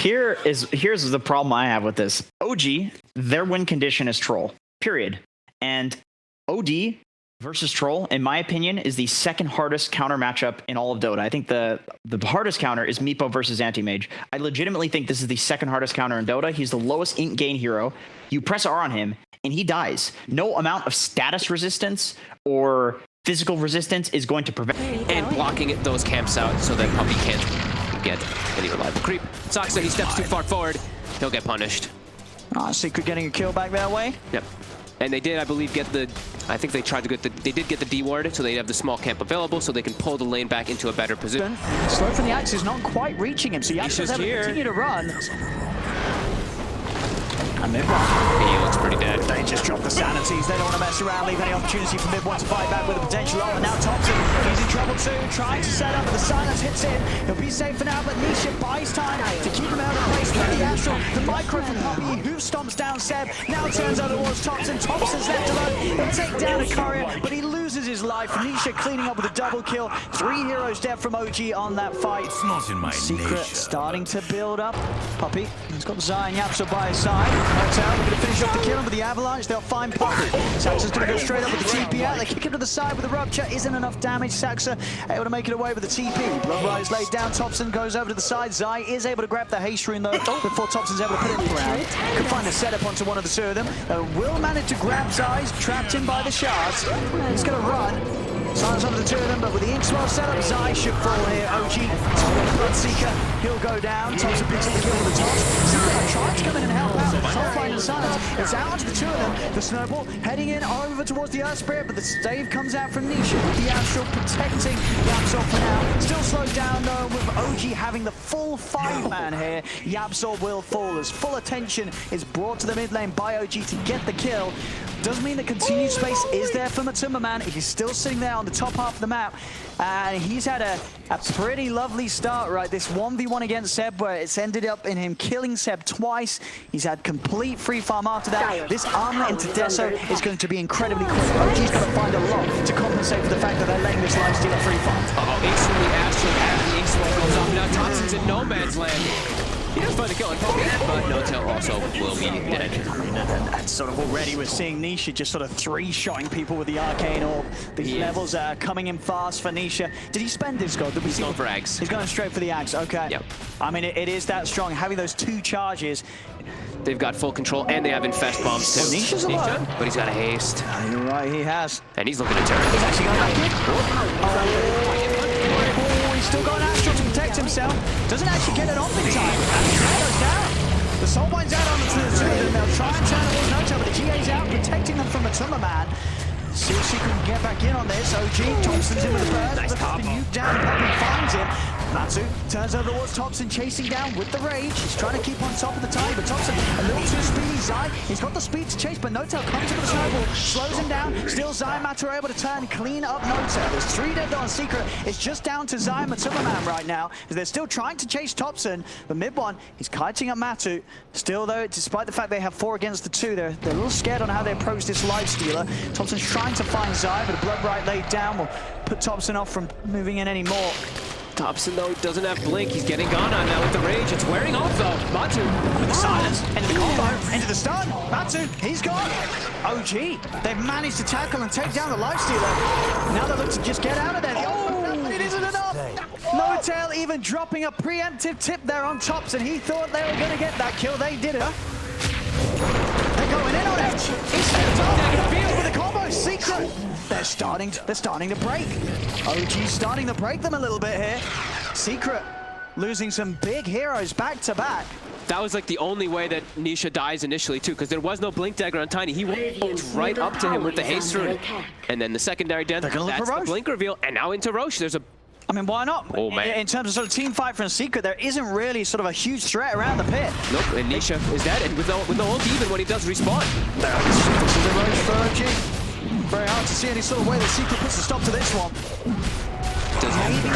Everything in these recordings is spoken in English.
Here's the problem I have with this. OG, their win condition is Troll, period. And OD versus Troll, in my opinion, is the second hardest counter matchup in all of Dota. I think the hardest counter is Meepo versus Anti-Mage. I legitimately think this is the second hardest counter in Dota. He's the lowest int gain hero. You press R on him, and he dies. No amount of status resistance or physical resistance is going to prevent. And blocking those camps out so that Puppey can't get any reliable creep. Saksa, he steps too far forward. He'll get punished. Secret getting a kill back that way. Yep. And they did, I believe, get the... I think they tried to get the... They did get the D ward, so they have the small camp available, so they can pull the lane back into a better position. Slow from the axe is not quite reaching him, so Yasuo's able to continue to run. And Mid-One. He looks pretty dead. They just drop the sanities. They don't want to mess around, leave any opportunity for Mid-One to fight back with a potential ult. And now Thompson, he's in trouble too, trying to set up, but the silence hits in. He'll be safe for now, but Nisha buys time to keep him out of place with the Astral. The micro from Puppey, who stomps down Seb, now turns over towards Thompson. Thompson's left alone. He'll take down a courier, but he loses his life. Nisha cleaning up with a double kill. 3 heroes dead from OG on that fight. It's not in my Secret nature. starting to build up. Puppey, he's got Zai and Yapso by his side. Hotel, we're going to finish off the kill, but the Avalanche, they'll find Puppey. Saxa's going to go straight up with the TP out. They kick him to the side with the rupture. Isn't enough damage. Saxa able to make it away with the TP. Blood Rise laid down. Thompson goes over to the side. Zai is able to grab the haste rune though before Thompson's able to put it around. Can find a setup onto one of the two of them. Will manage to grab Zai. Trapped in by the shards. He's going to run. Silence onto the two of them, but with the Ink-Swell setup, Zai should fall here. OG, Bloodseeker, he'll go down. Thompson picks up the kill with the toss. Secret tries to come in and help out with the top line and Silence. It's out onto the two of them. The Snowball heading in over towards the Earth Spirit, but the stave comes out from Nisha with the Astral protecting Yapsol for now. Still slows down though with OG having the full 5-man here. Yapsol will fall as full attention is brought to the mid lane by OG to get the kill. Does mean that continued space is there for Matumba Man. He's still sitting there on the top half of the map. And he's had a pretty lovely start, right? This 1v1 against Seb, where it's ended up in him killing Seb twice. He's had complete free farm after that. This armlet into Deso is going to be incredibly quick. OG's got to find a lot to compensate for the fact that they're letting this lifesteal free farm. Instantly Astral after the Ink-Swell goes off. Now Thompson's in no man's land. He does find a kill on Puppey, but No-Tail also will be dead. And sort of already we're seeing Nisha just sort of 3-shotting people with the Arcane Orb. These levels are coming in fast for Nisha. Did he spend his gold? He's going for Axe. He's going straight for the Axe, okay. Yep. I mean, it is that strong. Having those 2 charges. They've got full control, and they have Infest Bombs too. Nisha's alone. But he's got a haste. You're right, he has. And he's looking at turn. He's actually going back in. Oh, he's still got Astral to protect himself. Doesn't actually get it off in time. And goes down. The Soulbine's out on the two of them. They'll try and turn towards No-Tail, but the GA's out, protecting them from Matumba Man. See if she can get back in on this. OG, Thompson's in with the burst. Nice the nuke down, Puppey finds him. Matsu turns over towards Thompson, chasing down with the rage. He's trying to keep on top of the tide, but Thompson a little too speedy. Zai, he's got the speed to chase, but No-Tail comes in with a snowball, slows him down. Still Zai and Matsu are able to turn, clean up No-Tail. There's 3 dead on Secret. It's just down to Zai and Matumba Man right now, as they're still trying to chase Thompson. But Mid-One, he's kiting up Matsu. Still though, despite the fact they have 4 against the 2, they're a little scared on how they approach this lifestealer. Thompson's trying to find Zai, but a Blood Right laid down will put Thompson off from moving in anymore. Thompson, though, doesn't have Blink. He's getting gone on now with the rage. It's wearing off, though. Matsu with the silence, into the combo, into the stun. Matsu, he's gone. OG, they've managed to tackle and take down the lifestealer. Now they look to just get out of there. Oh, it isn't enough. No-Tail even dropping a preemptive tip there on Thompson. He thought they were going to get that kill. They did it. They're going in on it. It's the with the combo. Secret. They're starting to break. OG's starting to break them a little bit here. Secret losing some big heroes back to back. That was like the only way that Nisha dies initially too, because there was no Blink Dagger on Tiny. He walked right up to him with the haste rune. And then the secondary death, that's the Blink reveal. And now into Roche, there's a... I mean, why not? Oh, man. In terms of sort of team fight from Secret, there isn't really sort of a huge threat around the pit. Nope, and Nisha is dead, and with no ult even when he does respawn. This is a Roche for OG. Very hard to see any sort of way that Secret puts a stop to this one. Does maybe the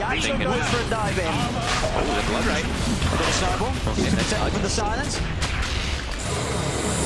Astral goes for a dive in. Oh, the Blood Right. A bit of snowball. He's protected with the silence.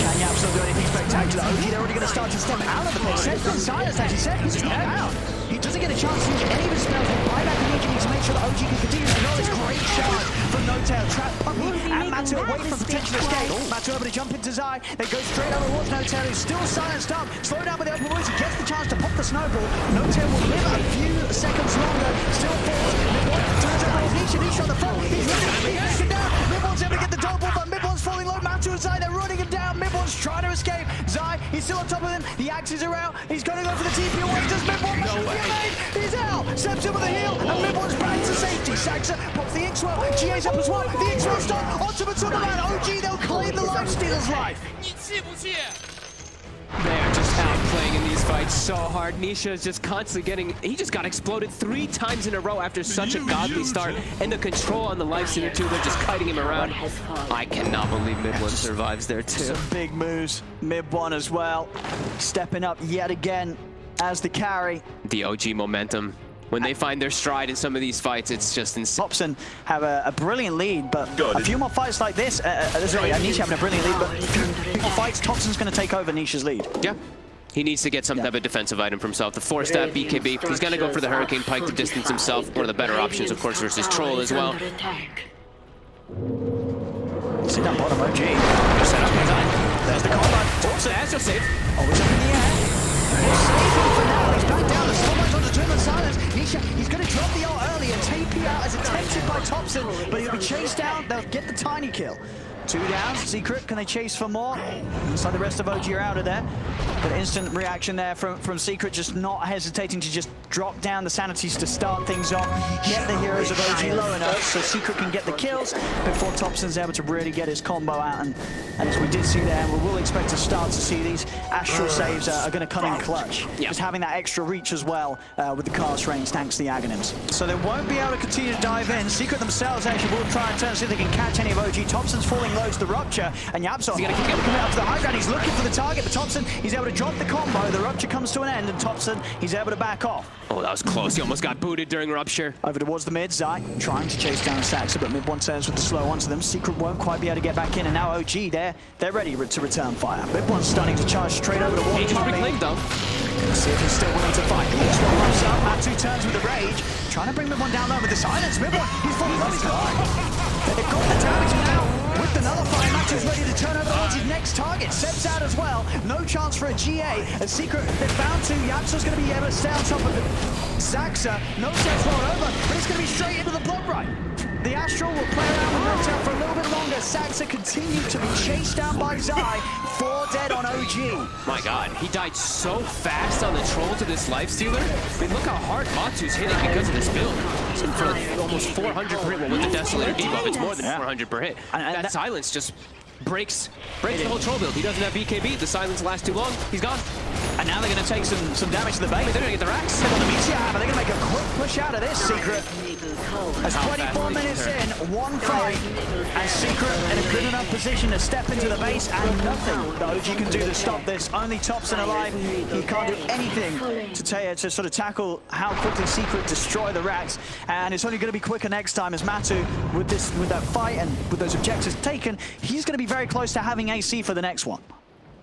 Can Yapsol do anything spectacular? OG, they're already going to start to step out of the pit. Seb's been silenced, as he said. He's out. He doesn't get a chance to use any of his spells. He'll buy back immediately to make sure that OG can continue to know this great shot from No No-Tail trap Puppy and Matu away from potential escape. Matu able to jump into Zai. They go straight over towards No-Tail, who's still silenced up. Slow down with the open voice. He gets the chance to pop the snowball. No-Tail will live a few seconds longer. Still falls. Mid-1 turns over his Nisha on the front. He's running. He's taken down. Mid-1's able to get the double, but Mid-1's falling low. Matu and Zai, they're running him down. Mid-1's trying to escape. Zai, he's still on top of him. The axes are out. He's going to go for the TP away. Does Mid-1 make the evade? He's out. Steps in with a heel, and Mid-1's back to safety. Saxa pops the X-Well. GA's up as well. The X-Well stop onto Matumba Man. OG, they'll claim the Lifestealer's life. They're just outplaying in these fights so hard. Nisha is just constantly getting... He just got exploded 3 times in a row after such a godly start. And the control on the Lifestealer too, they're just kiting him around. I cannot believe Mid-1 survives there too. Some big moves. Mid-1 as well. Stepping up yet again as the carry. The OG momentum. When they find their stride in some of these fights, it's just insane. Topson have a brilliant lead, but a few more fights like this, sorry, Nisha having a brilliant lead, but a few more fights, Topson's going to take over Nisha's lead. Yeah. He needs to get some type of defensive item for himself. The 4-stab BKB, he's going to go for the Hurricane Pike to distance himself. One of the better options, of course, versus Troll as well. See that bottom OG. There's the combo. Also, Astro save. Always up in the air. He's safe for now. He's back down. The Stormlight's on determined silence. Nisha, he's going to drop the ult early and TP out as attempted by Topson, but he'll be chased down. They'll get the tiny kill. 2 down. Secret, can they chase for more? Looks like the rest of OG are out of there. But instant reaction there from Secret, just not hesitating to just drop down the sanities to start things off. Get the heroes of OG low enough so Secret can get the kills before Topson's able to really get his combo out. And as we did see there, we will expect to start to see these Astral saves are going to come in clutch. Yeah. Just having that extra reach as well with the cast range thanks to the Aghanims. So they won't be able to continue to dive in. Secret themselves actually will try and turn, see if they can catch any of OG. Topson's falling low to the Rupture, and Yapsov coming up to the high ground. He's looking for the target, but Topson, he's able to drop the combo. The Rupture comes to an end, and Topson, he's able to back off. Oh, that was close. He almost got booted during Rupture. Over towards the mid, Zai trying to chase down Saxa, but Mid-1 turns with the slow onto them. Secret won't quite be able to get back in, and now OG, they're ready to return fire. Mid-1's stunning to charge straight over the wall. He just reclaimed though. See if he's still willing to fight. This one runs up, Matu turns with the rage, trying to bring Mid-1 down low with the silence. Mid-1, he's falling low, he's gone. They've got the damage now. With the nullifier, Matu's ready to turn over towards his next target. Seb's out as well. No chance for a GA. A Secret, they're bound to. Yapso's going to be able to stay on top of it. Saxa, no sense rolled over, but it's going to be straight into the blood right. The Astral will play around with No-Tail for a little bit longer. Saxa continued to be chased down by Zai. 4 dead on OG. My God, he died so fast on the Troll to this Lifestealer. I mean, look how hard Matu's hitting because of this build. It's for like almost 400 per hit. Well, with the Desolator debuff, it's more than 400 per hit. And that silence just breaks the whole Troll build. He doesn't have BKB. The silence lasts too long. He's gone. And now they're going to take some damage to the base. They're going to get the racks. They're going to make a quick push out of this, Secret. As 24 minutes in, 1 fight, and Secret in a good enough position to step into the base, and nothing that OG can do to stop this. Only Topson alive. He can't do anything to sort of tackle how quickly Secret destroy the racks, and it's only going to be quicker next time as Matu, with that fight and with those objectives taken, he's going to be very close to having AC for the next one.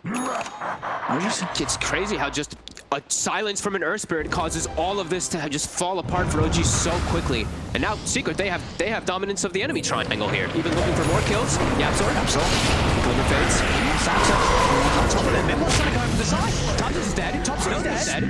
It's crazy how just a silence from an Earth Spirit causes all of this to just fall apart for OG so quickly. And now Secret, they have dominance of the enemy triangle here. Even looking for more kills. Yapsor. Glimmer fades. Saxa on top of them. Mid-1's trying to go for the side. Topson's is dead. Topson's dead.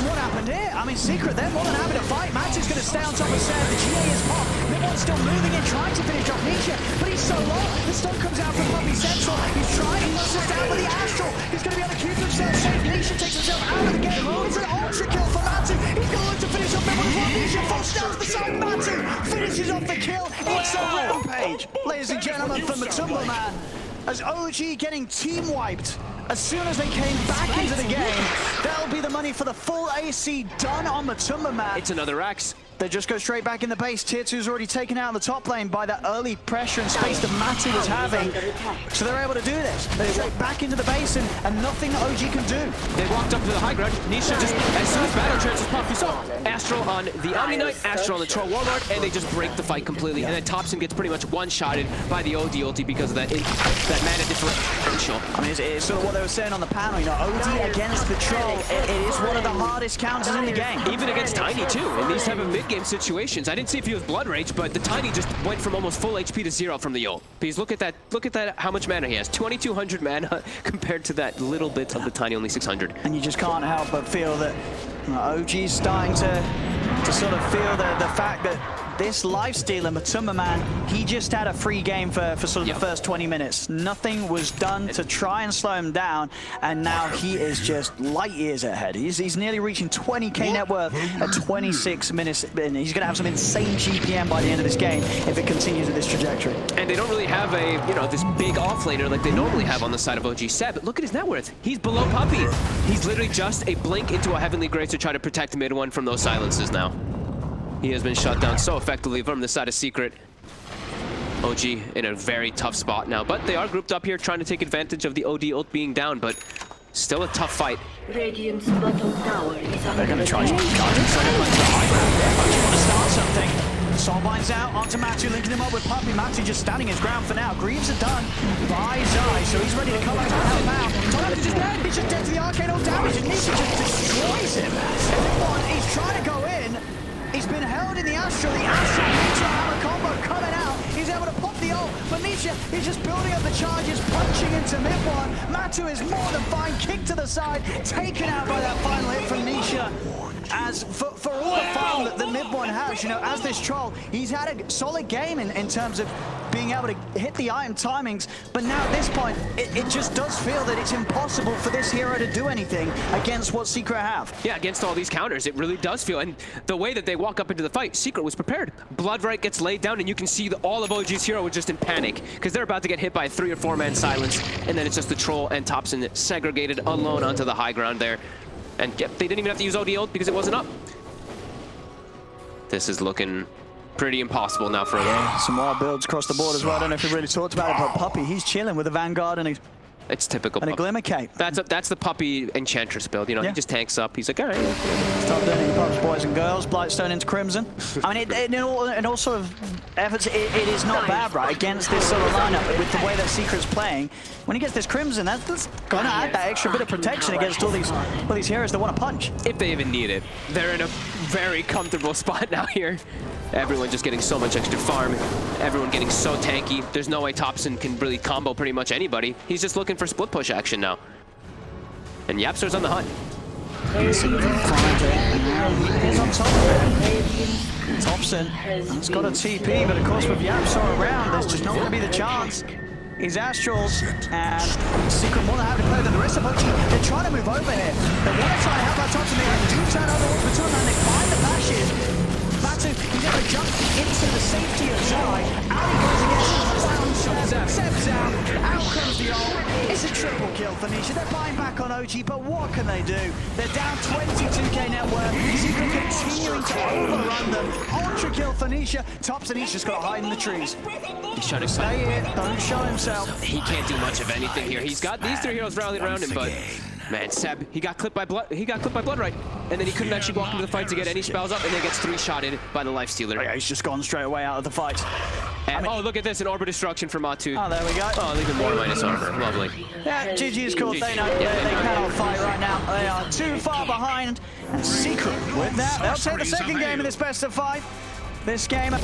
What happened here? I mean, Secret, they're more than happy to fight. Matu's going to stay on top of Seb. The GA is popped. Mid-1's still moving in, trying to finish off Nisha, but he's so low. The stun comes out from Puppy Central. He's trying, he wants us down with the Astral. He's going to be able to keep himself safe. Nisha takes himself out of the game. It's an ultra kill for Matu. He's going to look to finish off Mid-1 as well. Nisha falls down to the side. Matu finishes off the kill. It's a rampage, ladies and gentlemen, for Matumba Man. As OG getting team wiped. As soon as they came back into the game, that'll be the money for the full AC done on Matumba Man. It's another Rax. They just go straight back in the base. Tier 2's already taken out of the top lane by that early pressure and space that Matu was having. So they're able to do this. They're straight back into the base and nothing that OG can do. They walked up to the high ground. Nisha just, as soon as battle chances pop, you saw Astral on the Omni Knight, Astral on the Troll Warlord, and they just break the fight completely. And then Topson gets pretty much one-shotted by the OD ulti because of that mana differential. I mean, it's sort of what they were saying on the panel. You know, OD against the Troll, it is one of the hardest counters in the game. Even against Tiny, too. In these type of mid game situations. I didn't see if he was Blood Rage, but the Tiny just went from almost full HP to 0 from the ult. Because look at that, how much mana he has. 2,200 mana compared to that little bit of the Tiny, only 600. And you just can't help but feel that OG's starting to sort of feel the fact that this lifestealer, Matuma Man, he just had a free game for sort of the first 20 minutes. Nothing was done to try and slow him down, and now he is just light years ahead. He's nearly reaching 20k net worth at 26 minutes, and he's going to have some insane GPM by the end of this game if it continues at this trajectory. And they don't really have a, this big offlaner like they normally have on the side of OG Seb. But look at his net worth. He's below Puppey. He's literally just a blink into a Heavenly Grace to try to protect mid one from those silences now. He has been shut down so effectively from the side of Secret. OG in a very tough spot now, but they are grouped up here trying to take advantage of the OD ult being down, but still a tough fight. Radiant's bottom tower is under They're going to try to start something. Soulbind's out onto Matu, linking him up with Puppey. Matu just standing his ground for now. Greaves are done by Zai, so he's ready to come out and help out. Matu's just dead. He's just dead to the arcane ult damage, and Nisha just destroys him. Everyone, he's trying to go in. He's been held in the Astral. The Astral Nisha hammer combo coming out. He's able to pop the ult, but Nisha is just building up the charges, punching into mid one. Matu is more than fine. Kick to the side, taken out by that final hit from Nisha. As for all the farm that the mid one has, as this troll, he's had a solid game in terms of being able to hit the item timings, but now at this point, it just does feel that it's impossible for this hero to do anything against what Secret have. Yeah, against all these counters, it really does feel, and the way that they walk up into the fight, Secret was prepared. Bloodright gets laid down, and you can see all of OG's hero was just in panic, because they're about to get hit by a 3 or 4 man silence, and then it's just the troll and Thompson segregated alone onto the high ground there. And yep, they didn't even have to use OD ult because it wasn't up. This is looking pretty impossible now for them. Some wild builds across the board as well. I don't know if we really talked about it, but Puppey, he's chilling with a Vanguard and it's typical. And a Glimmer Cape. That's the Puppey Enchantress build. He just tanks up. He's like, all right. Stop doing it, pups, boys and girls. Blightstone into Crimson. I mean, in all sort of efforts, it is not bad, right? Against this sort of lineup, with the way that Secret's playing, when he gets this Crimson, that's going to add that extra bit of protection against all these heroes that want to punch. If they even need it. They're in a very comfortable spot now here. Everyone just getting so much extra farm. Everyone getting so tanky. There's no way Thompson can really combo pretty much anybody. He's just looking for split push action now. And Yapster's on the hunt. He's on top of it. Thompson has got a TP, but of course with Yapster around, there's just not going to be the chance. He's Astrals, and Secret more than happy to play than the rest of OG. They're trying to move over here. They want to try and help out Thompson. They do turn over towards Matuma, and they find the bashes. Matu, he's able to jump into the safety of Zai. Out he goes again. Seb's out. Out comes the ult. It's a triple kill for Nisha. They're buying back on OG, but what can they do? They're down 22k net worth. Secret continuing to overrun them. Ultra kill for Nisha. Thompson, he's just got to hide in the trees. He's trying to stay here. Don't show himself. He can't do much of anything here. He's got these 3 heroes rallied around him, but man, Seb, he got clipped by Bloodright, and then he couldn't actually walk into the fight to get any spells up, and then gets 3-shotted by the Lifestealer. Oh, yeah, he's just gone straight away out of the fight. And, oh, look at this, an Orb of Destruction for Matu. Oh, there we go. Oh, even more minus armor. Lovely. Yeah, GG is cool. They know they cannot fight right now. They are too far behind. And Secret with that, they'll take the second game in this best of 5. This game.